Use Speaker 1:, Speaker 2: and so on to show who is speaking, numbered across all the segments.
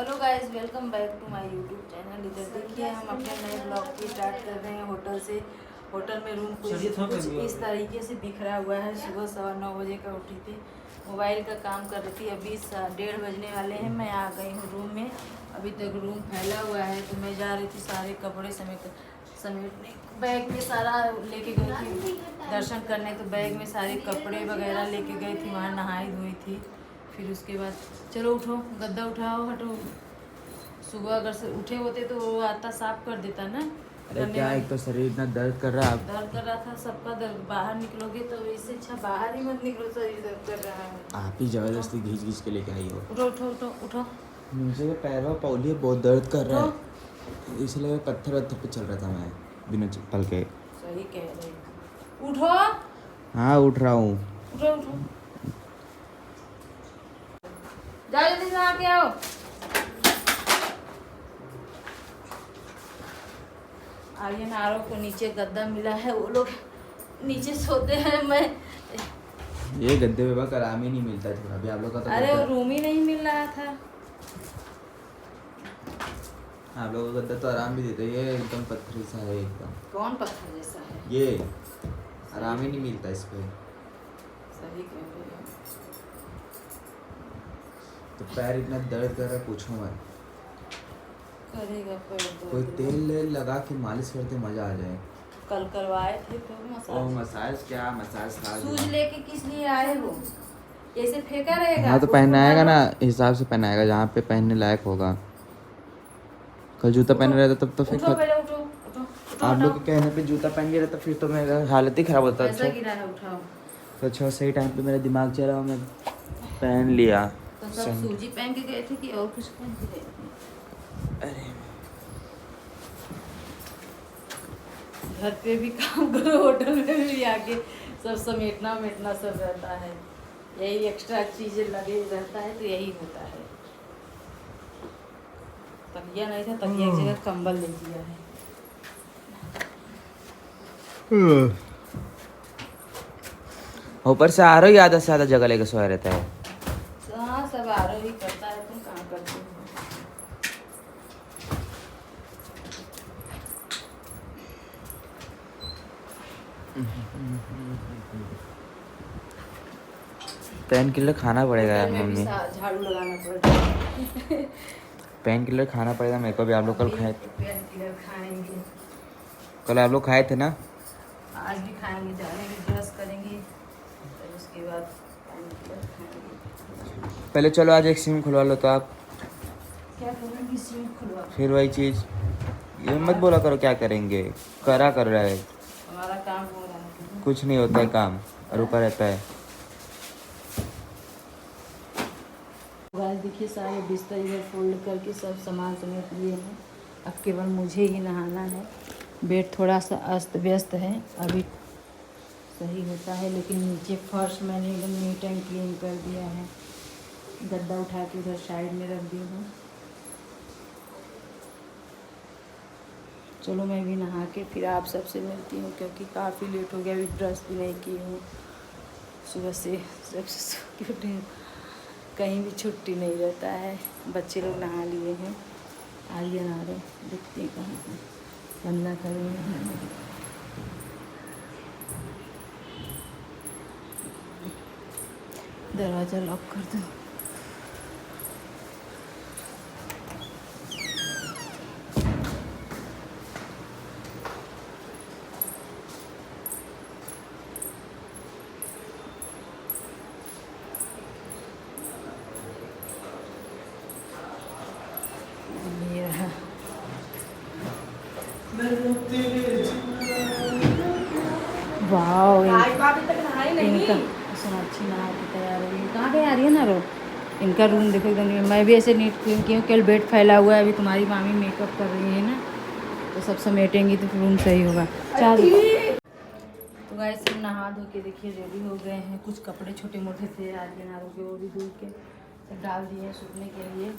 Speaker 1: Hello guys, welcome back to my YouTube channel. इधर देखिए हम अपने नए ब्लॉग की स्टार्ट कर रहे हैं होटल से। होटल में रूम कुछ इस तरीके से बिखरा हुआ है। सुबह 9:15 बजे का उठी थी, मोबाइल का काम कर रही थी। अभी 1:30 बजने वाले हैं। मैं आ गई हूँ रूम में। अभी तक रूम फैला हुआ है तो मैं जा रही थी सारे कपड़े समेटने। बैग में सारा लेके गई थी दर्शन करने, तो बैग में सारे कपड़े वगैरह लेके गई थी। वहाँ नहाई धोई थी। फिर उसके बाद चलो उठो, गद्दा उठाओ, हटो। सुबह अगर से उठे होते तो वो आता साफ कर देता ना।
Speaker 2: अरे क्या, एक तो शरीर इतना दर्द कर रहा है।
Speaker 1: दर्द कर रहा था, सबका दर्द। बाहर निकलोगे तो इससे अच्छा बाहर ही मत निकलो, शरीर दर्द कर रहा है।
Speaker 2: आप ही जबरदस्ती घींच घींच के लेके आई हो।
Speaker 1: उठो उठो उठो उठो।
Speaker 2: मुझे तो पैर में पौलिए बहुत दर्द कर रहा
Speaker 1: उठो।
Speaker 2: है, इसलिए पत्थर वत्थर पे चल रहा था मैं बिना चप्पल के।
Speaker 1: सही कह रहे हो। उठो।
Speaker 2: हाँ उठ रहा हूँ।
Speaker 1: उठो उठो, जाओ जल्दी से आके आओ। आर्यन आरो को नीचे गद्दा मिला है, वो लोग नीचे सोते हैं। मैं
Speaker 2: ये गद्दे पे बस आराम ही नहीं मिलता है थोड़ा भी आप लोग का तो।
Speaker 1: अरे वो रूम ही नहीं मिल रहा था।
Speaker 2: आप लोगों का गद्दा तो आराम भी देता है, ये एकदम पत्थरी सा है एकदम।
Speaker 1: कौन पत्थर जैसा है?
Speaker 2: ये आराम ही नहीं मिलता इस पे।
Speaker 1: सही कह रहे हो।
Speaker 2: तो पैर इतना दर्द कर रहा है पूछो मत।
Speaker 1: करेगा पर
Speaker 2: कोई तेल लगा के मालिश करते मजा आ जाए।
Speaker 1: कल करवाए थे तो
Speaker 2: ओ मसाज, क्या मसाज था?
Speaker 1: सूज लेके किस लिए आए हो? ऐसे फेंका रहेगा?
Speaker 2: हाँ तो पहनाएगा ना, हिसाब से पहनाएगा जहाँ पे पहनने लायक होगा। कल जूता पहने रहता तब तो फिर
Speaker 1: उठो, पहले उठो उठो।
Speaker 2: आप लोग के कहने पे जूता पहन के रहता फिर तो मेरा हालत ही खराब होता।
Speaker 1: पैसा गिरा है, उठाओ।
Speaker 2: तो अच्छा सही टाइम पे मेरा दिमाग चला और मैं पहन लिया।
Speaker 1: तो सब सूजी पहन के गए थे कि और कुछ पहन के गए थे?
Speaker 2: अरे
Speaker 1: घर पे भी काम करो, होटल में भी आके सब समेटना मेटना सब रहता है। यही एक्स्ट्रा चीजें लगे रहता है तो यही होता है। तकिया नहीं था, तकिया की जगह कंबल ले लिया है।
Speaker 2: ऊपर से आ रही आधा से ज़्यादा जगह लेके सोया रहता है।
Speaker 1: हाँ, सब आरो ही करता है, तुम कहाँ करते हो?
Speaker 2: पेन किलर खाना पड़ेगा यार मम्मी।
Speaker 1: झाड़ू लगाना पड़ता।
Speaker 2: पेन किलर खाना पड़ेगा मेरे को भी। आप लोग कल खाए थे।
Speaker 1: पेन किलर खाएंगे।
Speaker 2: कल आप लोग खाए थे ना?
Speaker 1: आज भी खाएंगे, जाने भी ब्रश करेंगे तो उसके बाद पेन किलर खाएंगे।
Speaker 2: पहले चलो आज एक सिम खुलवा लो तो आप।
Speaker 1: क्या करेंगे? सिम खुलवा।
Speaker 2: फिर वही चीज़ ये मत बोला करो क्या करेंगे, करा कर रहा है।
Speaker 1: हमारा काम हो रहा है।
Speaker 2: कुछ नहीं होता है, काम रुका रहता है।
Speaker 1: गाइस देखिए, सारे बिस्तर इधर फोल्ड करके सब सामान समेट लिए हैं। अब केवल मुझे ही नहाना है। बेड थोड़ा सा अस्त व्यस्त है, अभी सही होता है, लेकिन नीचे फर्श मैंने एकदम नीट एंड क्लीन कर दिया है। गद्दा उठा के उधर साइड में रख दी हूँ। चलो मैं भी नहा के फिर आप सबसे मिलती हूँ, क्योंकि काफ़ी लेट हो गया। अभी ब्रश भी नहीं की हूँ। सुबह से सबसे कहीं भी छुट्टी नहीं रहता है। बच्चे लोग नहा लिए हैं। आइए ना रहे, देखते हैं कहाँ गंदा करेंगे। दरवाज़ा लॉक कर दो। ये रहा। वाओ, इनका सोनाक्षी नहा के तैयार हो गई। कहाँ गई? आ रही है ना रो। इनका रूम देखो एकदम। मैं भी ऐसे नीट क्लीन की हूँ। कल बेड फैला हुआ है। अभी तुम्हारी मामी मेकअप कर रही है ना, तो सब समेटेंगी तो रूम सही होगा। चल तो गाइस हम नहा धो के देखिए रेडी हो गए हैं। कुछ कपड़े छोटे मोटे थे आर्यन आरो के, वो भी धो के सब डाल दिए हैं सूखने के लिए।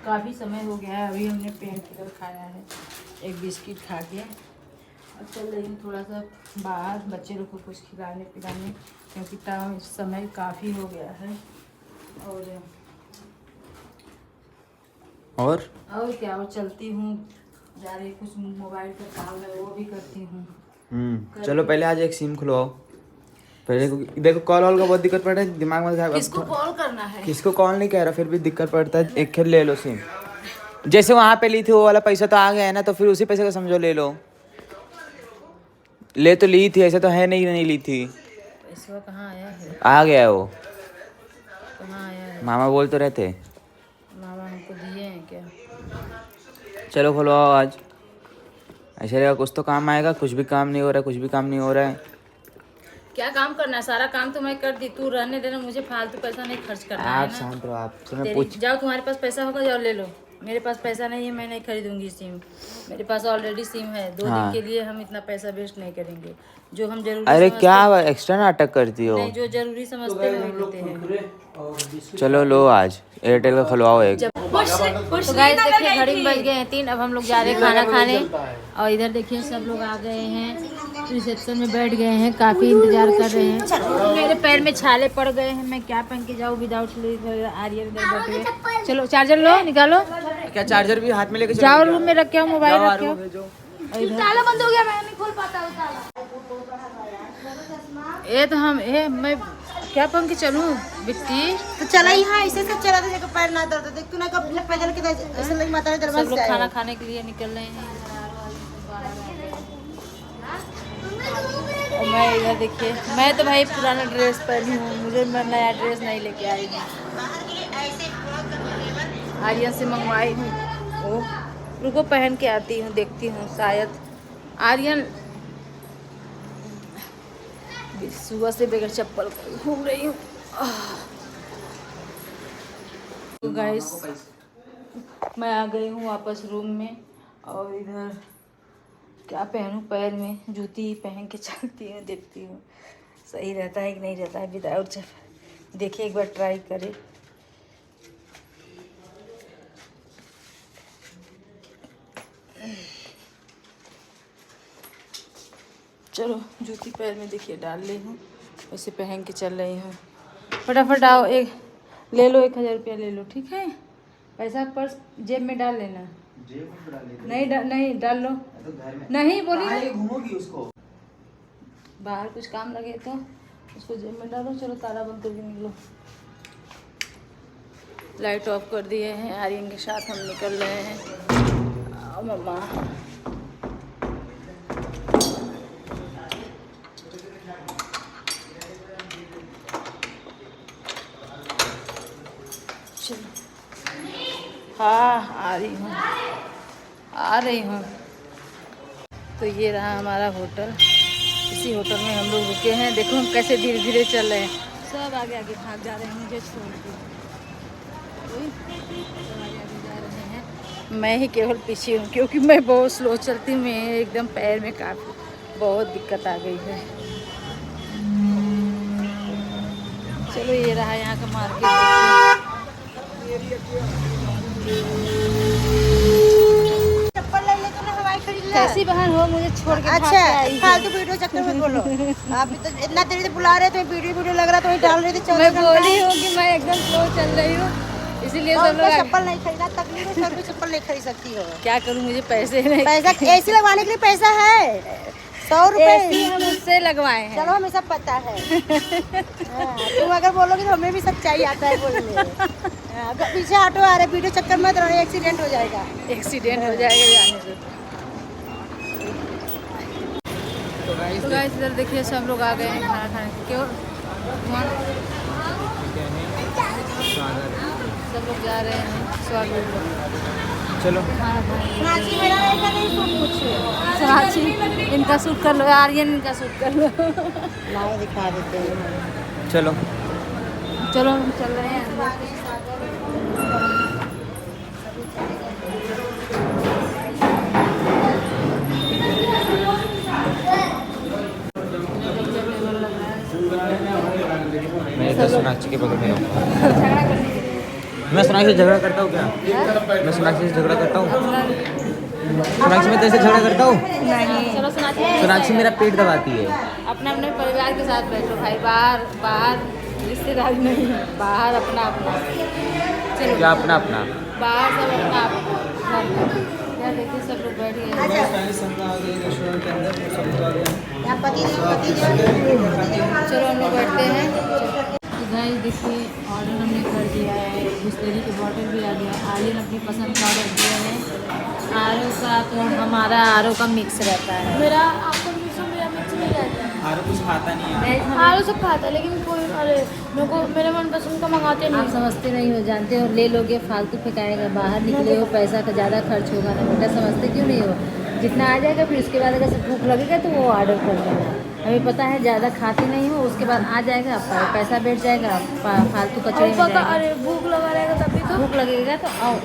Speaker 1: काफ़ी समय हो गया है। अभी हमने पेन किलर खाया है, एक बिस्किट खा के। अब चल रही हूँ थोड़ा सा बाहर, बच्चे लोग को कुछ खिलाने पिलाने, क्योंकि समय काफ़ी हो गया है। और
Speaker 2: और
Speaker 1: क्या, और चलती हूँ जा रही, कुछ मोबाइल का काम है वो भी करती हूँ।
Speaker 2: चलो पहले आज एक सिम खुलवाओ पहले, देखो कॉल वॉल का बहुत दिक्कत पड़ रहा है दिमाग में।
Speaker 1: किसको कॉल करना है?
Speaker 2: किसको कॉल नहीं कह रहा, फिर भी दिक्कत पड़ता है। एक खेल ले लो सिम, जैसे वहां पे ली थी वो वाला पैसा तो आ गया है ना, तो फिर उसी पैसे का समझो ले लो। ले तो ली थी, ऐसा तो है नहीं ली थी।
Speaker 1: पैसा कहाँ आया है?
Speaker 2: आ गया है वो,
Speaker 1: कहाँ आया है?
Speaker 2: मामा बोल तो रहते।
Speaker 1: मामा हमको दिए हैं क्या?
Speaker 2: चलो खुलवाओ आज, ऐसे रहेगा कुछ तो काम आएगा। कुछ भी काम नहीं हो रहा है, कुछ भी काम नहीं हो रहा है।
Speaker 1: क्या काम करना है? सारा काम तो मैं कर दी, तू रहने देना, मुझे फालतू पैसा नहीं खर्च करना है
Speaker 2: आप
Speaker 1: ना।
Speaker 2: शांत रहो, आपसे मैं पूछ।
Speaker 1: जाओ, तुम्हारे पास पैसा होगा जाओ ले लो। मेरे पास पैसा नहीं है, मैं नहीं खरीदूंगी सिम। मेरे पास ऑलरेडी सिम है। 2 दिन के लिए हम इतना पैसा वेस्ट नहीं करेंगे। जो हम जरूरी
Speaker 2: अरे
Speaker 1: समझते
Speaker 2: क्या एक्स्ट्रा नाटक करती हो?
Speaker 1: नहीं, जो जरूरी समझते हैं वही लेते हैं।
Speaker 2: चलो लो आज एयरटेल का खुलवाओ एक।
Speaker 1: तो गाइस देखिए घड़ी में बज गए हैं 3। अब हम लोग जा रहे हैं खाना खाने। और इधर देखिए सब लोग आ गए हैं, रिसेप्शन में बैठ गए हैं, काफी इंतजार कर रहे हैं। मेरे पैर में छाले पड़ गए हैं, मैं क्या पहन के जाऊँ विदाउट शूज? आर्यन इधर बैठे हुए। चलो चार्जर लो, निकालो।
Speaker 2: क्या चार्जर भी हाथ में लेके
Speaker 1: जाओ, रूम में रखे हो, मोबाइल रखे हो।
Speaker 3: ताला बंद हो गया, मैं नहीं खोल पाता हूँ ताला।
Speaker 1: ये तो मैं क्या पहन के चलूँ बिट्टी?
Speaker 3: तो चला ही, हाँ ऐसे से चला था, पैर ना दर्द। देख तू ना कब पैदल के ऐसे लगी माता ने
Speaker 1: सब
Speaker 3: दरबार
Speaker 1: लोग
Speaker 3: से
Speaker 1: खाना खाने के लिए निकल रहे हैं। और मैं इधर देखिए, मैं तो भाई पुराना ड्रेस पहनी हूँ, मुझे मैं नया ड्रेस नहीं लेके आई हूँ। आर्यन से मंगवाई हूँ। ओ रुको, पहन के आती हूँ, देखती हूँ शायद। आर्यन सुबह से बगैर चप्पल घूम रही हूँ। तो गाइस मैं आ गई हूँ वापस रूम में। और इधर क्या पहनूं, पैर में जूती पहन के चलती हूँ, देखती हूँ सही रहता है कि नहीं रहता है विदाउट चप्पल। देखिए एक बार ट्राई करें। चलो जूती पैर में देखिए डाल ली हूँ, वैसे पहन के चल रही हूँ। फटाफट आओ, एक ले लो, 1000 रुपया ले लो, ठीक है? पैसा पर्स जेब में डाल लेना। नहीं डाल लो। तो घर में नहीं बोली घूमोगी उसको, बाहर कुछ काम लगे तो उसको जेब में डालो। चलो ताला बंद करके निकलो। लाइट ऑफ कर दिए हैं। आर्यन के साथ हम निकल रहे हैं। आओ मम्मा। हाँ आ रही हूँ। तो ये रहा हमारा होटल। इसी होटल में हम लोग रुके हैं। देखो हम कैसे धीरे धीरे चल रहे हैं। सब आगे आगे भाग जा रहे हैं मुझे छोड़ के। सब आगे आगे जा रहे हैं, मैं ही केवल पीछे हूँ, क्योंकि मैं बहुत स्लो चलती हूँ। मैं एकदम पैर में काफ़ी बहुत दिक्कत आ गई है। चलो ये रहा यहाँ का मार्केट।
Speaker 3: चप्पल ले ले तो ना, हवाई खरीद ले।
Speaker 1: कैसी बहन हो, मुझे छोड़ के भाग के
Speaker 3: अच्छा
Speaker 1: आई हो।
Speaker 3: फालतू वीडियो चक्कर में बोलो। आप भी तो इतना देर से बुला रहे थे, वीडियो लग रहा तो डाल रहे थे।
Speaker 1: मैं बोली हूँ कि मैं एकदम स्लो चल रही हूँ, इसीलिए सब लोग
Speaker 3: चप्पल नहीं खरीदा, तकलीफ है, सर भी चप्पल नहीं खरीद सकती हो।
Speaker 1: क्या करूँ, मुझे पैसे नहीं।
Speaker 3: पैसा एसी लगवाने के लिए पैसा है 100 रुपए
Speaker 1: हम उससे लगवाए हैं।
Speaker 3: चलो हमें सब पता है। तुम अगर बोलोगे तो हमें भी सच्चाई आता है बोलने। पीछे ऑटो आ रहे, वीडियो चक्कर में तो एक्सीडेंट हो जाएगा।
Speaker 1: एक्सीडेंट हो जाएगा जाने से। तो गाइस इधर देखिए सब लोग आ गए हैं खाना खाने। क्यों सब लोग जा रहे हैं स्वागत।
Speaker 2: चलो
Speaker 1: सोनाक्षी इनका शूट कर लो, आर्यन इनका शूट कर लो।
Speaker 3: लाओ दिखा देते हैं।
Speaker 2: चलो
Speaker 1: हम चल रहे हैं।
Speaker 2: मैं इधर सोनाक्षी के बगल में रहूँगा। मैं सोनाक्षी से झगड़ा करता हूँ क्या? मैं सोनाक्षी से झगड़ा करता हूँ? सोनाक्षी में तेरे से झगड़ा करता हूँ?
Speaker 1: नहीं। चलो
Speaker 2: सोनाक्षी मेरा पेट दबाती है।
Speaker 1: अपने परिवार के साथ बैठो भाई, बाहर रिश्तेदारी नहीं है, बाहर अपना। चलो
Speaker 2: क्या अपना अपना?
Speaker 1: बाहर सब अपना यार देखिए सब लोग बैठ गए हैं।
Speaker 3: यहाँ पति
Speaker 1: चलो हम लोग बैठते हैं। तो गाइस देखिए ऑर्डर हमने कर दिया है, बिस्लरी की बॉटल भी आ गया है। आर्यन अपनी पसंद का ऑर्डर दिया है आरो का, तो हमारा आरो का मिक्स रहता है।
Speaker 4: मेरा आपको मेरा मिक्स नहीं रहता है।
Speaker 2: आरो कुछ खाता नहीं है।
Speaker 4: आलू सब खाता है लेकिन कोई अरे मेरे को मेरे मनपसंद का मंगाते
Speaker 1: आप
Speaker 4: नहीं।
Speaker 1: समझते नहीं हो, जानते हो, ले लोगे फालतू फेंकाएगा, बाहर निकले हो पैसा का ज़्यादा खर्च होगा ना बेटा, समझते क्यों नहीं हो? जितना आ जाएगा फिर उसके बाद अगर भूख लगेगा तो वो ऑर्डर कर लेना। हमें पता है ज़्यादा खाते नहीं हो, उसके बाद आ जाएगा पैसा बैठ जाएगा, फालतू कचरे में जाएगा।
Speaker 4: अरे भूख लगा रहेगा तभी तो।
Speaker 1: भूख लगेगा तो आओ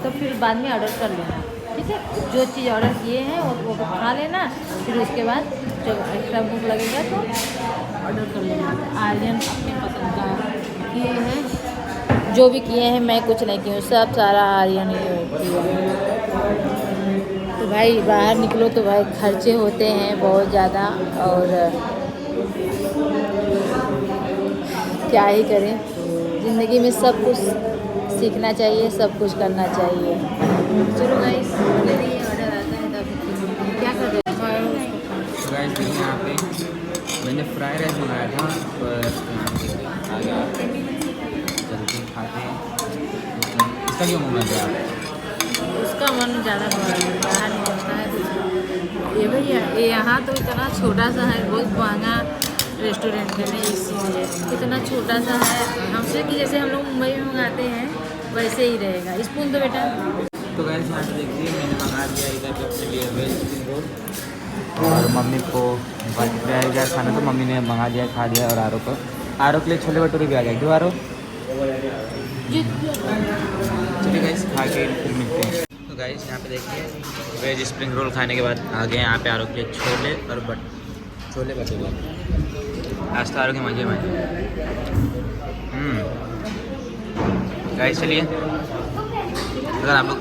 Speaker 1: तो फिर बाद में ऑर्डर कर लेना, ठीक है? जो चीज़ ऑर्डर किए हैं वो खा लेना, फिर उसके बाद जब एक्स्ट्रा भूख लगेगा तो ऑर्डर कर लेना। आर्यन अपने पसंद का किए हैं, जो भी किए हैं, मैं कुछ नहीं की हूँ, सब सारा आर्यन ही किया है। तो भाई बाहर निकलो तो भाई खर्चे होते हैं बहुत ज़्यादा, और क्या ही करें, ज़िंदगी में सब कुछ सीखना चाहिए, सब कुछ करना चाहिए। चलो गाइस ऑर्डर आता है तब क्या कर रहे हैं?
Speaker 2: तो गाइस देखिए यहाँ पे मैंने फ्राई राइस मंगाया था, पर आ गया, जल्दी खाते हैं। इसका क्यों मंगा दिया आप?
Speaker 1: उसका मन ज़्यादा बाहर नहीं होता है। ये भैया ये यहाँ तो इतना छोटा सा है, बहुत महंगा रेस्टोरेंट है ना, इसीलिए इतना छोटा सा है। हमसे कि जैसे हम लोग मुंबई में मंगाते हैं वैसे ही रहेगा। स्पून तो बेटा।
Speaker 2: तो गाइस यहाँ पे देखिए मैंने मंगा दिया इधर पे अपने लिए वेज स्प्रिंग रोल, और मम्मी को फ्राई गया खाना, तो मम्मी ने मंगा दिया, खा दिया। और आरो के लिए छोले भटूरे भी आ गए। क्यों आरो? चलिए गाइस खा के फिर मिलते हैं। तो गाइस यहाँ पे देखिए वेज स्प्रिंग रोल खाने के बाद आ गए यहाँ पे आरो के लिए छोले और छोले भटूरे। आज तो आरो के मजे में। गाइस चलिए, अगर आप लोग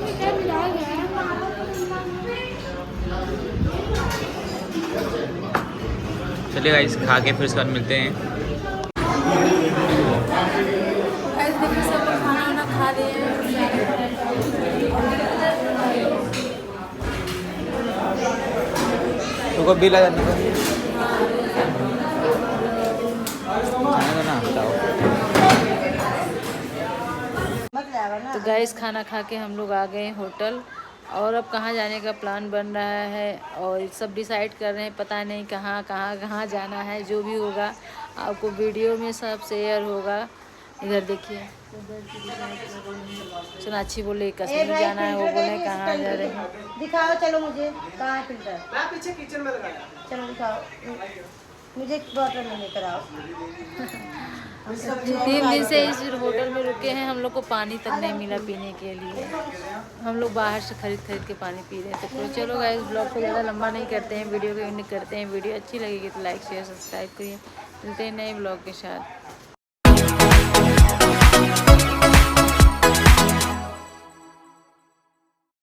Speaker 2: चलिए गाइस खा के फिर उसके बाद मिलते हैं।
Speaker 1: सब खाना वाना खा लिए हैं।
Speaker 2: तो बिल आ जाता है ना, बताओ।
Speaker 1: तो गैस खाना खा के हम लोग आ गए होटल, और अब कहाँ जाने का प्लान बन रहा है, और सब डिसाइड कर रहे हैं, पता नहीं कहाँ जाना है। जो भी होगा आपको वीडियो में सब शेयर होगा। इधर देखिए सोनाक्षी बोले कश्मीर जाना है, वो बोले कहाँ जा रहे हैं।
Speaker 3: दिखाओ चलो मुझे, कहाँ है फिल्टर? पीछे किचन में लगाया। चलो दिखाओ मुझे, बॉटल में लेकर आओ।
Speaker 1: 3 दिन से इस होटल में रुके हैं, हम लोग को पानी तक नहीं मिला पीने के लिए। हम लोग बाहर से खरीद के पानी पी रहे थे। तो चलो गाइस ब्लॉग को ज़्यादा लंबा नहीं करते हैं, वीडियो को एंड करते हैं। वीडियो अच्छी लगेगी तो लाइक शेयर सब्सक्राइब करिए। मिलते हैं नए ब्लॉग के साथ।